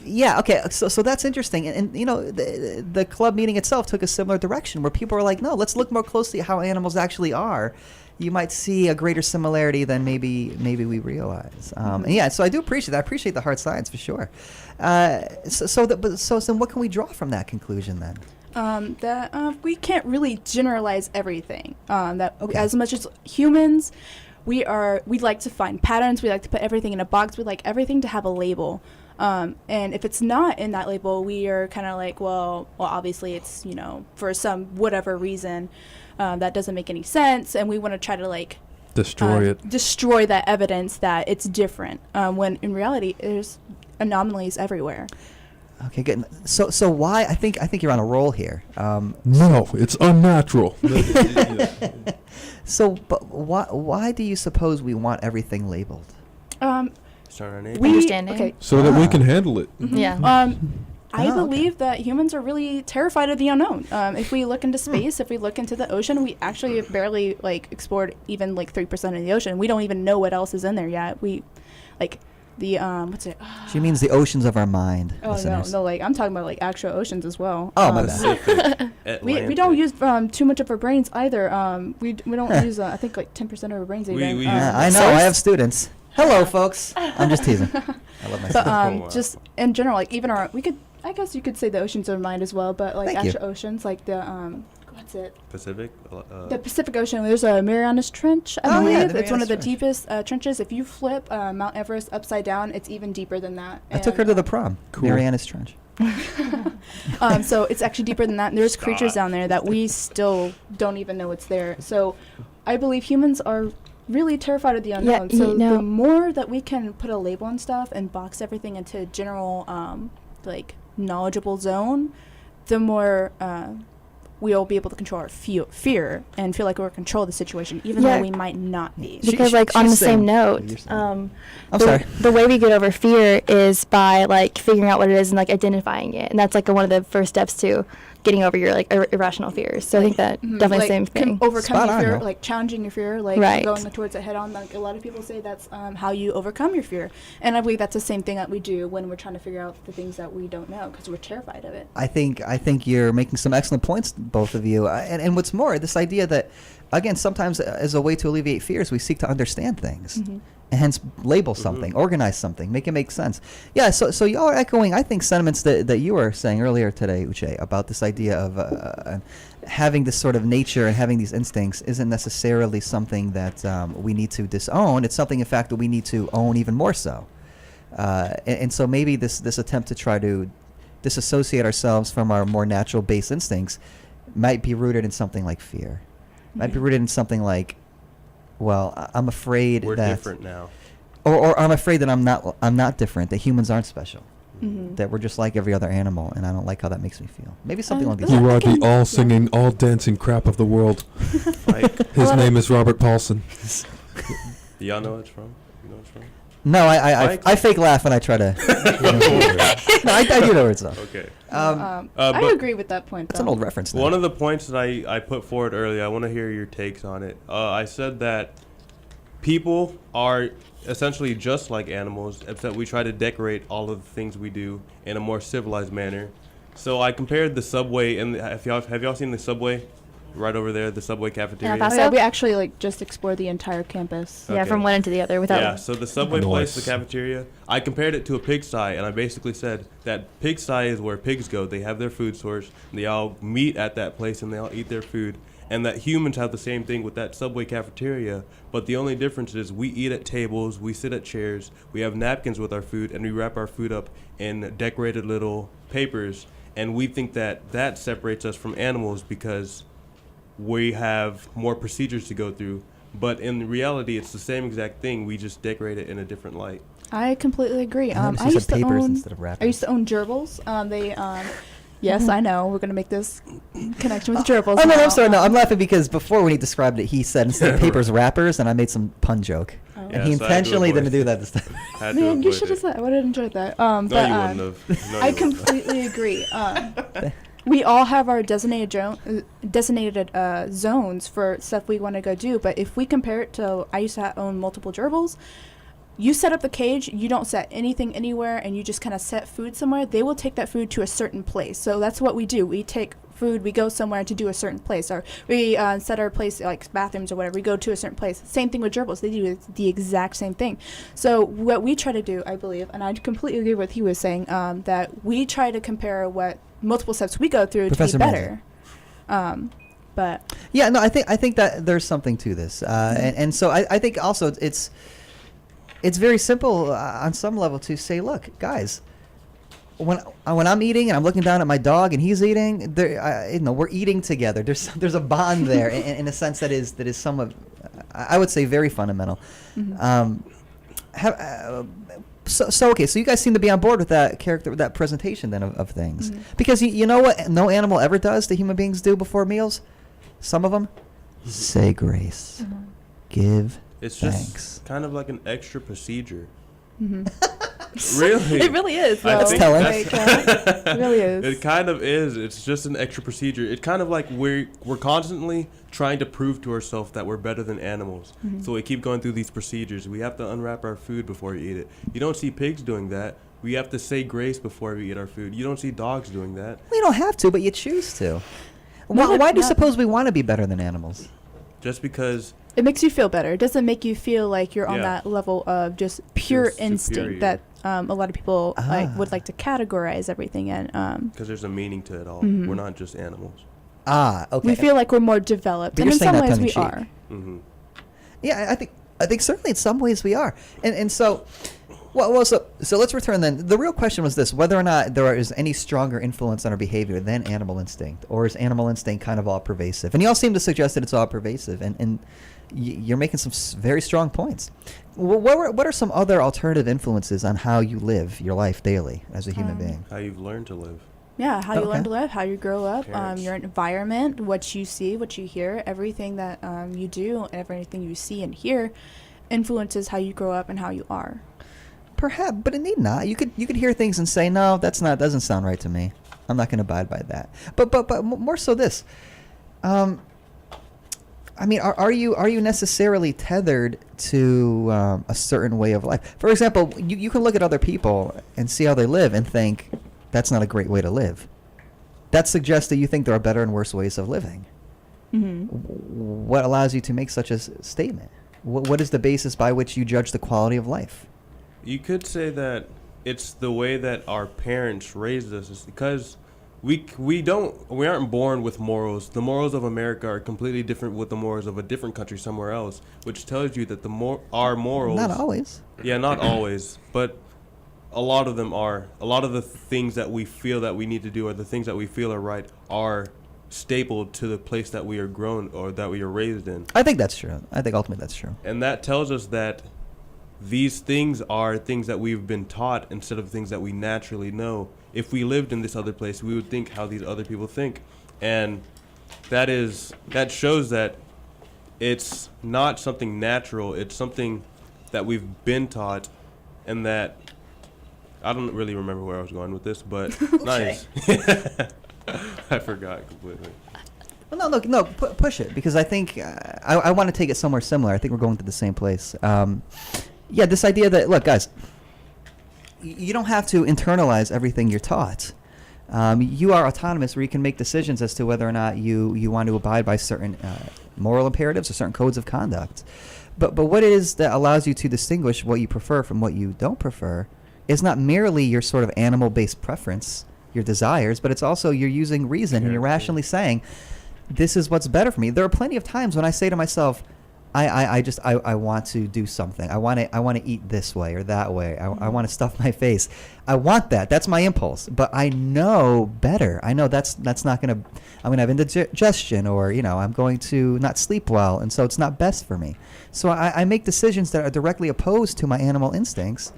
Yeah, okay, so that's interesting. And you know, the club meeting itself took a similar direction where people were like, no, let's look more closely at how animals actually are. You might see a greater similarity than maybe we realize. And yeah, so I do appreciate that. I appreciate the hard science for sure. So then what can we draw from that conclusion then? That we can't really generalize everything. As much as humans, we like to find patterns. We like to put everything in a box. We like everything to have a label. And if it's not in that label, we are kind of like, well, obviously it's, for some whatever reason that doesn't make any sense, and we want to try to like destroy that evidence that it's different. When in reality, there's anomalies everywhere. Okay, good. So why? I think you're on a roll here. No, it's unnatural. So, but why do you suppose we want everything labeled? Start our name. Understanding. Okay. So that we can handle it. Yeah. I okay. believe that humans are really terrified of the unknown. If we look into space, if we look into the ocean, we actually barely explored even 3% of the ocean. We don't even know what else is in there yet. We the what's it? She means the oceans of our mind, Oh listeners. no, I'm talking about actual oceans as well. Oh, my bad. Pacific, We don't use too much of our brains either. We don't use I think 10% of our brains even. We use- I know. I have students. Hello, folks. I'm just teasing. I love myself. But Wow. just in general, even I guess you could say the oceans of mind as well. But Thank you. actual oceans, the what's it? Pacific. The Pacific Ocean. There's a Marianas Trench, I Oh, believe. yeah, the It's one of the Marianas deepest trenches. If you flip Mount Everest upside down, it's even deeper than that. I took her to And, the prom. Cool. Marianas Trench. So it's actually deeper than that. And there's creatures Stop. down there that we still don't even know it's there. So I believe humans are really terrified of the unknown. Yeah, So no. the more that we can put a label on stuff and box everything into a general, like, knowledgeable zone, the more we'll be able to control our fear and feel like we're in control of the situation, even Yeah. though we might not be. Because she- like on she's the same saying- note, you're saying. I'm the, sorry. the way we get over fear is by like figuring out what it is and like identifying it, and that's like one of the first steps to getting over your like irrational fears. So I think that Mhm, definitely like, same thing. Overcoming Spot on, your fear, though. like challenging your fear, like Right. going towards it head on. Like a lot of people say that's how you overcome your fear, and I believe that's the same thing that we do when we're trying to figure out the things that we don't know because we're terrified of it. I think you're making some excellent points, both of you. And what's more, this idea that, again, sometimes as a way to alleviate fears, we seek to understand things, Mhm. and hence label something, organize something, make it make sense. Yeah. So y'all are echoing, I think, sentiments that you were saying earlier today, Uche, about this idea of having this sort of nature and having these instincts isn't necessarily something that we need to disown. It's something, in fact, that we need to own even more so. And so maybe this attempt to try to disassociate ourselves from our more natural base instincts might be rooted in something like fear. Might be rooted in something like, well, I'm afraid We're that, different now. or I'm afraid that I'm not different. That humans aren't special. Mhm. That we're just like every other animal, and I don't like how that makes me feel. Maybe something like these. Yeah, You I are the can- all yeah. singing, all dancing crap of the world. Like, His Well, name is Robert Paulson. do y'all know what it's from? You know what it's from? No, I Mike? fake laugh when I try to. No, I do know where it's from. Okay. I but- agree with that point. That's an though. old reference. Now. One of the points that I put forward earlier, I want to hear your takes on it. I said that people are essentially just like animals, except we try to decorate all of the things we do in a more civilized manner. So I compared the subway, and have y'all seen the subway right over there, the subway cafeteria? El Paso? Oh, yeah, we actually like just explored the entire campus. Yeah, Okay. from one end to the other without. Yeah, so the subway place, the Nice. cafeteria, I compared it to a pigsty, and I basically said that pigsty is where pigs go. They have their food source, and they all meet at that place, and they all eat their food. And that humans have the same thing with that subway cafeteria, but the only difference is we eat at tables, we sit at chairs, we have napkins with our food, and we wrap our food up in decorated little papers. And we think that that separates us from animals because we have more procedures to go through. But in reality, it's the same exact thing. We just decorate it in a different light. I completely agree. I noticed I you used said to papers own. instead of wrappers. I used to own gerbils. Yes, I know. We're gonna make this connection with gerbils. Oh no, now. I'm sorry. No, I'm laughing because before when he described it, he said instead of papers, wrappers, and I made some pun joke, Oh. and Yeah, he so I had to intentionally avoid didn't do that this time. Had to Man, you avoid should have it. said. I would have enjoyed that. No, But, you wouldn't have. No, I you wouldn't have. completely agree. We all have our designated zones for stuff we want to go do. But if we compare it to, I used to own multiple gerbils. You set up the cage, you don't set anything anywhere, and you just kind of set food somewhere. They will take that food to a certain place. So that's what we do. We take food, we go somewhere to do a certain place, or we set our place like bathrooms or whatever. We go to a certain place. Same thing with gerbils. They do the exact same thing. So what we try to do, I believe, and I completely agree with what he was saying, that we try to compare what multiple steps we go through Professor to be better. But Yeah, no, I think that there's something to this, and so I think also it's very simple on some level to say, look, guys, when I'm eating and I'm looking down at my dog and he's eating, we're eating together. There's a bond there in a sense that is somewhat, I would say, very fundamental. So okay, so you guys seem to be on board with that character, with that presentation then of things, because you know what no animal ever does that human beings do before meals. Some of them say grace, give It's thanks. just kind of like an extra procedure. mhm. Really? It really is. I Though. think telling. Like, it really is. It kind of is. It's just an extra procedure. It's kind of like we're constantly trying to prove to ourselves that we're better than animals. So we keep going through these procedures. We have to unwrap our food before we eat it. You don't see pigs doing that. We have to say grace before we eat our food. You don't see dogs doing that. We don't have to, but you choose to. No, Why do you no. suppose we want to be better than animals? Just because It makes you feel better. It doesn't make you feel like you're on Yeah. that level of just pure You're instinct superior. that a lot of people would Ah. like to categorize everything in. because there's a meaning to it all. Mhm. We're not just animals. Okay. We feel like we're more developed, But and you're in saying some that ways we tongue-in-cheek. are. Hmm Yeah, I think certainly in some ways we are, and so So let's return then. The real question was this: whether or not there is any stronger influence on our behavior than animal instinct, or is animal instinct kind of all pervasive? And you all seem to suggest that it's all pervasive, and you're making some very strong points. What are some other alternative influences on how you live your life daily as a human being? How you've learned to live. Yeah, how you Okay. learn to live, how you grow up, Parents. your environment, what you see, what you hear, everything that you do, everything you see and hear influences how you grow up and how you are. Perhaps, but it need not. You could hear things and say, no, doesn't sound right to me. I'm not going to abide by that. But more so this. I mean, are you necessarily tethered to a certain way of life? For example, you can look at other people and see how they live and think that's not a great way to live. That suggests that you think there are better and worse ways of living. Mm-hmm. What allows you to make such a statement? What is the basis by which you judge the quality of life? You could say that it's the way that our parents raised us. It's because we aren't born with morals. The morals of America are completely different with the morals of a different country somewhere else, which tells you that our morals. Not always. Yeah, not always, but a lot of them are. A lot of the things that we feel that we need to do, or the things that we feel are right, are stapled to the place that we are grown or that we are raised in. I think that's true. I think ultimately that's true. And that tells us that these things are things that we've been taught instead of things that we naturally know. If we lived in this other place, we would think how these other people think. And that shows that it's not something natural. It's something that we've been taught, and that I don't really remember where I was going with this, but nice. I forgot completely. Well, no, push it, because I think I want to take it somewhere similar. I think we're going to the same place. Yeah, this idea that, look, guys, you don't have to internalize everything you're taught. You are autonomous, where you can make decisions as to whether or not you want to abide by certain moral imperatives or certain codes of conduct. But what it is that allows you to distinguish what you prefer from what you don't prefer is not merely your sort of animal-based preference, your desires, but it's also you're using reason and you're rationally saying, this is what's better for me. There are plenty of times when I say to myself, I want to do something. I want to eat this way or that way. I want to stuff my face. I want that. That's my impulse. But I know better. I know that's not going to, I'm going to have indigestion, or, I'm going to not sleep well. And so it's not best for me. So I make decisions that are directly opposed to my animal instincts.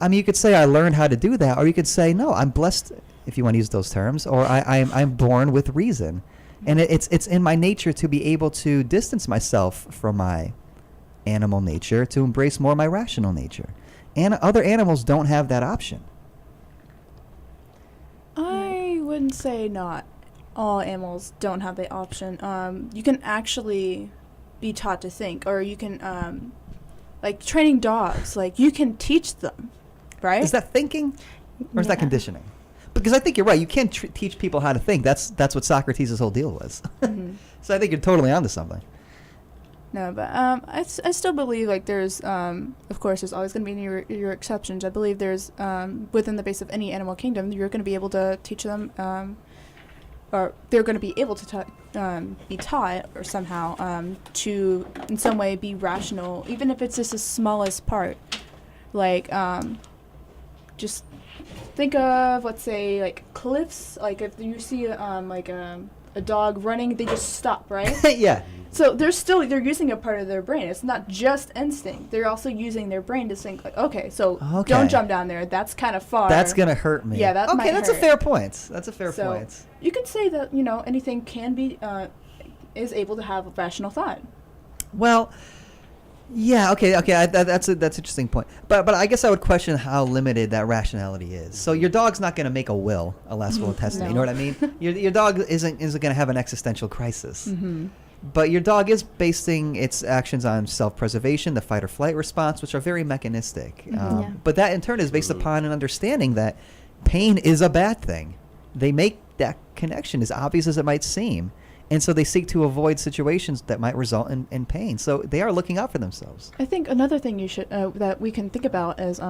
I mean, you could say I learned how to do that, or you could say, no, I'm blessed, if you want to use those terms, or I'm born with reason. And it's in my nature to be able to distance myself from my animal nature to embrace more my rational nature. And other animals don't have that option. I wouldn't say not all animals don't have the option. You can actually be taught to think, or you can, like training dogs, like you can teach them, right? Is that thinking, or is that Yeah. conditioning? Because I think you're right. You can't teach people how to think. That's what Socrates' whole deal was. Mhm. So I think you're totally onto something. No, but I still believe, like, there's, of course, there's always going to be your exceptions. I believe there's, within the base of any animal kingdom, you're going to be able to teach them, or they're going to be able to be taught, or somehow, to, in some way, be rational, even if it's just the smallest part. Like, just think of, let's say, like, cliffs. Like, if you see, a dog running, they just stop, right? Yeah. So they're using a part of their brain. It's not just instinct. They're also using their brain to think, like, okay, so Okay. don't jump down there. That's kind of far. That's going to hurt me. Yeah, that okay, might that's hurt. a fair point. That's a fair So- point. You could say that, anything can be, is able to have a rational thought. Well, yeah, okay, that's an interesting point. But I guess I would question how limited that rationality is. So your dog's not going to make a will, a last will and testament. You know No. what I mean? Your dog isn't going to have an existential crisis. Mm-hmm. But your dog is basing its actions on self-preservation, the fight or flight response, which are very mechanistic. Yeah. But that in turn is based upon an understanding that pain is a bad thing. They make that connection as obvious as it might seem. And so they seek to avoid situations that might result in pain. So they are looking out for themselves. I think another thing you should that we can think about is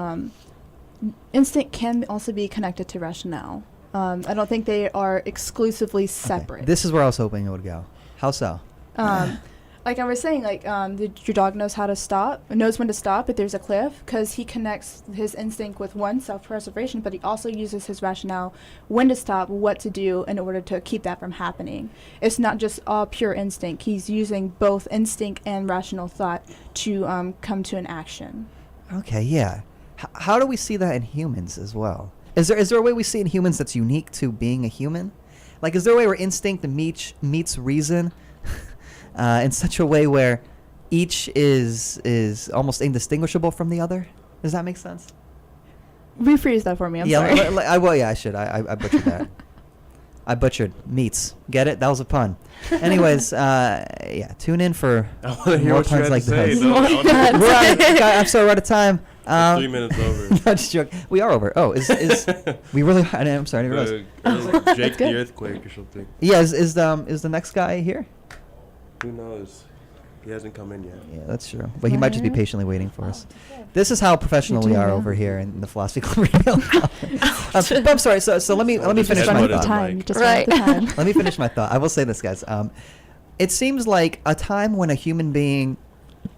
instinct can also be connected to rationale. I don't think they are exclusively separate. Okay. This is where I was hoping it would go. How so? I like I was saying, like your dog knows how to stop, knows when to stop if there's a cliff, because he connects his instinct with one self-preservation, but he also uses his rationale when to stop, what to do in order to keep that from happening. It's not just all pure instinct. He's using both instinct and rational thought to come to an action. Okay, yeah. How do we see that in humans as well? Is there a way we see it in humans that's unique to being a human? Like, is there a way where instinct meets reason in such a way where each is almost indistinguishable from the other? Does that make sense? Rephrase that for me. I'm yeah, sorry. I should. I butchered that. I butchered meats. Get it? That was a pun. Anyways, yeah. Tune in for I want to hear more what you had puns to like say. this. though. I wanna- I'm sorry, we're out of time. 3 minutes over. No, just joking. We are over. Oh, is we really? I'm sorry. I didn't realize. Jake good. the Earthquake or something. Yeah, is the next guy here? Who knows? He hasn't come in yet. Yeah, that's true. But he might just be Alright. patiently waiting for us. This is how professional we do are know. over here in the Philosophy Club Radio. But I'm sorry. So let me Just finish headbutt my it thought. to Mike. Just Right. run out the time. Let me finish my thought. I will say this, guys. It seems like a time when a human being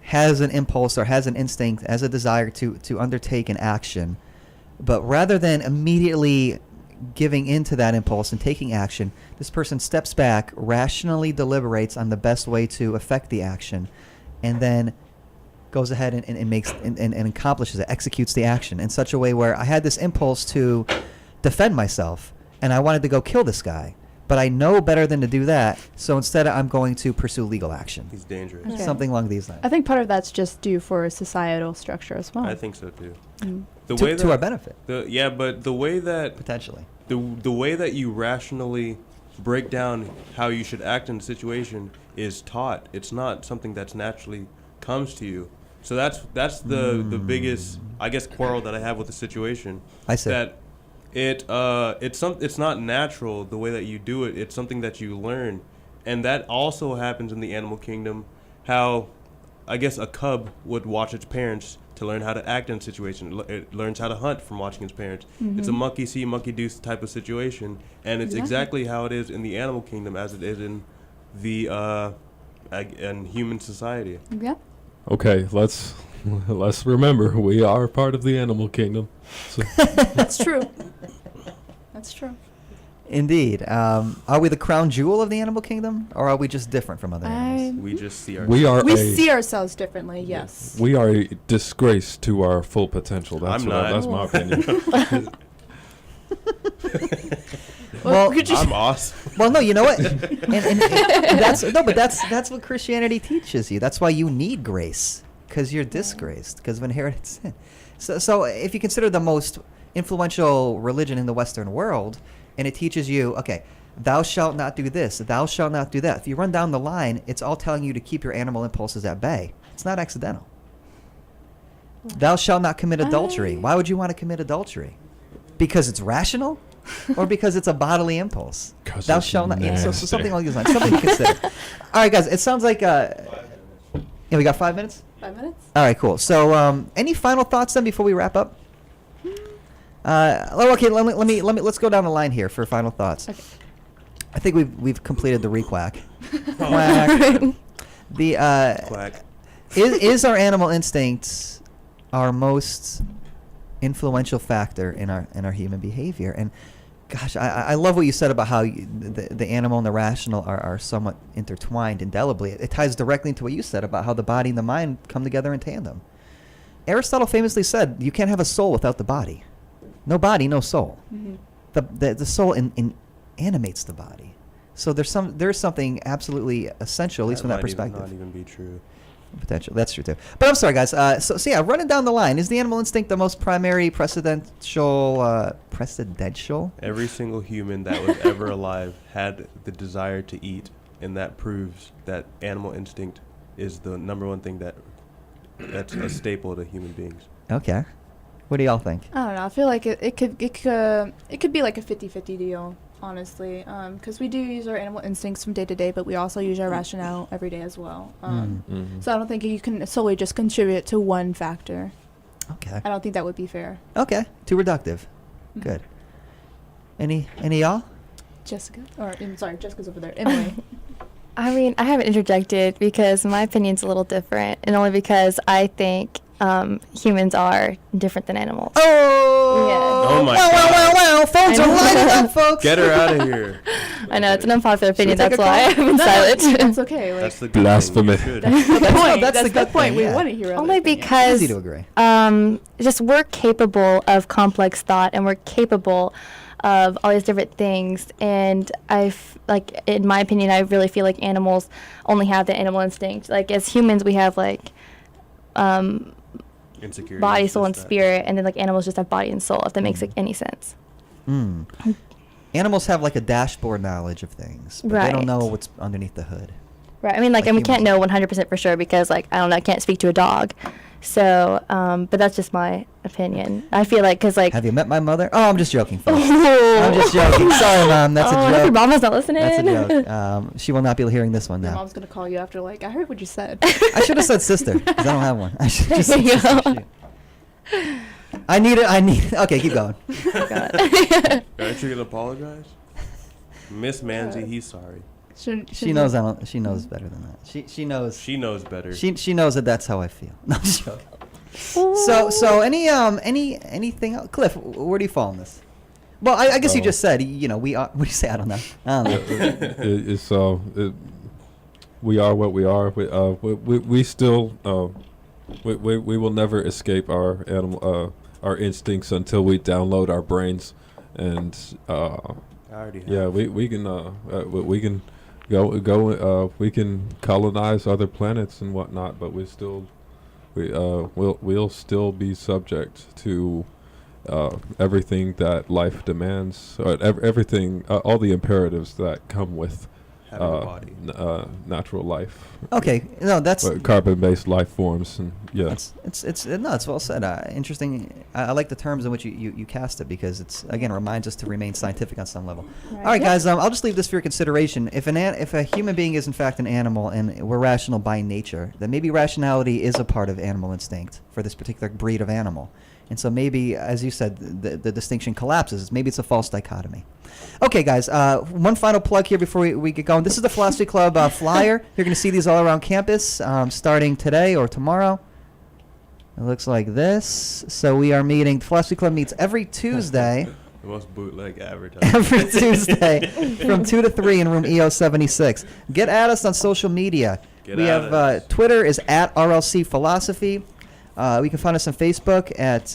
has an impulse or has an instinct, has a desire to undertake an action, but rather than immediately giving into that impulse and taking action, this person steps back, rationally deliberates on the best way to effect the action, and then goes ahead and makes and accomplishes it, executes the action in such a way where I had this impulse to defend myself and I wanted to go kill this guy, but I know better than to do that, so instead I'm going to pursue legal action. He's dangerous. Okay. Something along these lines. I think part of that's just due for societal structure as well. I think so too. Mm. The way to that our benefit, but the way that potentially. the way that you rationally break down how you should act in a situation is taught. It's not something that's naturally comes to you. So that's the biggest, I guess, quarrel that I have with the situation. I see. That it's not natural the way that you do it. It's something that you learn, and that also happens in the animal kingdom. How, I guess, a cub would watch its parents to learn how to act in a situation. It learns how to hunt from watching its parents. It's a monkey see, monkey do type of situation, and it's exactly how it is in the animal kingdom as it is in the in human society. Yeah. Okay, let's remember we are part of the animal kingdom. So That's true. That's true. Indeed. Are we the crown jewel of the animal kingdom, or are we just different from other animals? We just see our. we are We a see ourselves differently, yes. we are a disgrace to our full potential. That's I'm what not. that's my opinion. Well, could you I'm awesome. Well, no, you know what? and that's what Christianity teaches you. That's why you need grace, because you're disgraced, because of inherited sin. So if you consider the most influential religion in the Western world, and it teaches you, okay, thou shalt not do this, thou shalt not do that. If you run down the line, it's all telling you to keep your animal impulses at bay. It's not accidental. Thou shalt not commit adultery. Why would you want to commit adultery? Because it's rational? Or because it's a bodily impulse? 'Cause Thou it's shalt not. Yeah, so nasty. something along those lines. Something to consider. All right, guys. It sounds like. Yeah, we got 5 minutes. 5 minutes? All right, cool. So, any final thoughts then before we wrap up? Okay, let's go down the line here for final thoughts. Okay. I think we've completed the requack. Quack. The Quack. is our animal instincts our most influential factor in our human behavior? And gosh, I love what you said about how the animal and the rational are somewhat intertwined indelibly. It ties directly into what you said about how the body and the mind come together in tandem. Aristotle famously said, you can't have a soul without the body. No body, no soul. Mm-hmm. The soul animates the body. So there's something absolutely essential, at least from that perspective. Not even be true. Potential. That's true too. But I'm sorry, guys. So yeah, running down the line, is the animal instinct the most primary precedential? Every single human that was ever alive had the desire to eat, and that proves that animal instinct is the number one thing that's a staple to human beings. Okay. What do y'all think? I don't know. I feel like it could be like a 50-50 deal, honestly, because we do use our animal instincts from day to day, but we also use our rationale every day as well. Mhm. So I don't think you can solely just contribute to one factor. Okay. I don't think that would be fair. Okay. Too reductive. Mhm. Good. Any y'all? Jessica, or I'm sorry, Jessica's over there. Emily. I mean, I haven't interjected because my opinion's a little different, and only because I think humans are different than animals. Oh my God. Wow. Phones I are know. lighting up, folks. Get her out of here. I know it's an unpopular Should we opinion. take That's a why call? I've been silent. That's okay. Like, That's the good Blasphemy. thing. You should. that's the That's point. the That's the good point. thing, We yeah. want to hear. Only other opinions. because Easy to agree. just we're capable of complex thought, and we're capable of all these different things. And like, in my opinion, I really feel like animals only have the animal instinct. Like, as humans, we have like Insecurity. body, is soul, and just that. spirit, and then like animals just have body and soul. If that makes like any sense. Mm. Animals have like a dashboard knowledge of things, but they don't Right. know what's underneath the hood. Right. I mean, like, Like and we can't humans. know 100% for sure because, like, I don't know, I can't speak to a dog. So, but that's just my opinion. I feel like, because, like, Have you met my mother? Oh, I'm just joking, folks. I'm just joking. Sorry, Mom. That's oh, a I hope your joke. mama's not listening. That's a joke. She will not be hearing this one Your now. mom's gonna call you after. Like, I heard what you said. I should have said sister, 'cause I don't have one. I should just There said you sister. go. Shit. I need it. Okay, keep going. Aren't you gonna apologize? Miss Manzi, he's sorry. She knows. She knows better than that. She knows. She knows better. She knows that that's how I feel. No, I'm just joking. So anything else? Cliff, where do you fall on this? Well, I guess you Oh. just said, we are. What do you say? I don't know. I don't know. We are what we are. We still we will never escape our our instincts until we download our brains, and I already have. yeah, we can go we can colonize other planets and whatnot, but we'll still be subject to everything that life demands, everything, all the imperatives that come with Having a body. natural life. Okay, no, that's Carbon-based life forms, and yeah. it's well said. Interesting. I like the terms in which you cast it because it's again reminds us to remain scientific on some level. All right, guys. I'll just leave this for your consideration. If a human being is in fact an animal and we're rational by nature, then maybe rationality is a part of animal instinct for this particular breed of animal. And so maybe, as you said, the distinction collapses. Maybe it's a false dichotomy. Okay, guys, one final plug here before we get going. This is the Philosophy Club flyer. You're going to see these all around campus starting today or tomorrow. It looks like this. So we are meeting, the Philosophy Club meets every Tuesday. The most bootleg advertising. Every Tuesday from 2 to 3 in room EO76. Get at us on social media. Get We at have us. Twitter is at RLC Philosophy. We can find us on Facebook at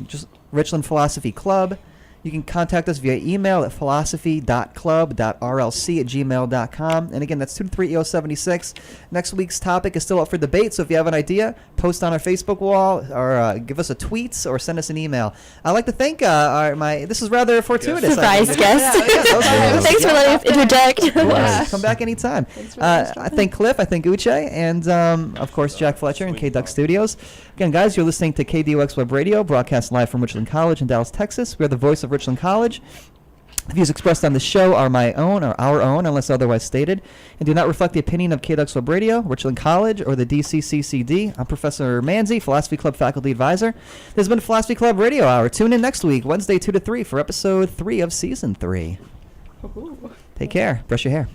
just Richland Philosophy Club. You can contact us via email at philosophy.club.rlc@gmail.com. And again, that's 223-EO76. Next week's topic is still up for debate, so if you have an idea, post on our Facebook wall or give us a tweet or send us an email. I'd like to thank this is rather fortuitous. I Surprise think. guest. Yeah, that was good. Thanks for letting us interject. Of course. Yeah. Come back anytime. Thanks for the I thank Cliff, I thank Uche, and of course Jack Fletcher and K-Duck Studios. Again, guys, you're listening to KDOX Web Radio, broadcast live from Richland College in Dallas, Texas. We are the voice of Richland College. The views expressed on the show are my own or our own, unless otherwise stated, and do not reflect the opinion of KDOX Web Radio, Richland College, or the DCCCD. I'm Professor Manzi, Philosophy Club Faculty Advisor. This has been Philosophy Club Radio Hour. Tune in next week, Wednesday 2 to 3, for episode 3 of Season 3. Take care. Brush your hair.